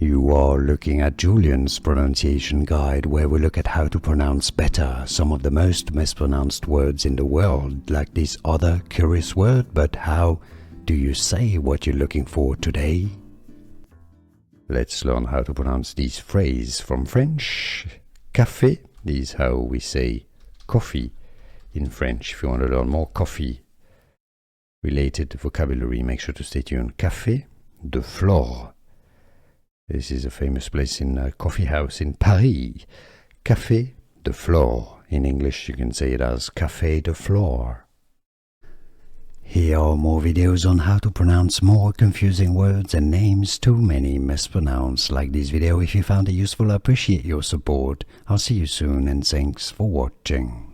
You are looking at Julian's pronunciation guide, where we look at how to pronounce better some of the most mispronounced words in the world, like this other curious word. But how do you say what you're looking for today? Let's learn how to pronounce this phrase from French. Café, this is how we say coffee in French. If you want to learn more coffee related vocabulary, make sure to stay tuned. Café de Flore. This is a famous place in a coffee house in Paris. Café de Flore. In English, you can say it as Café de Flore. Here are more videos on how to pronounce more confusing words and names too many mispronounced. Like this video if you found it useful. I appreciate your support. I'll see you soon and thanks for watching.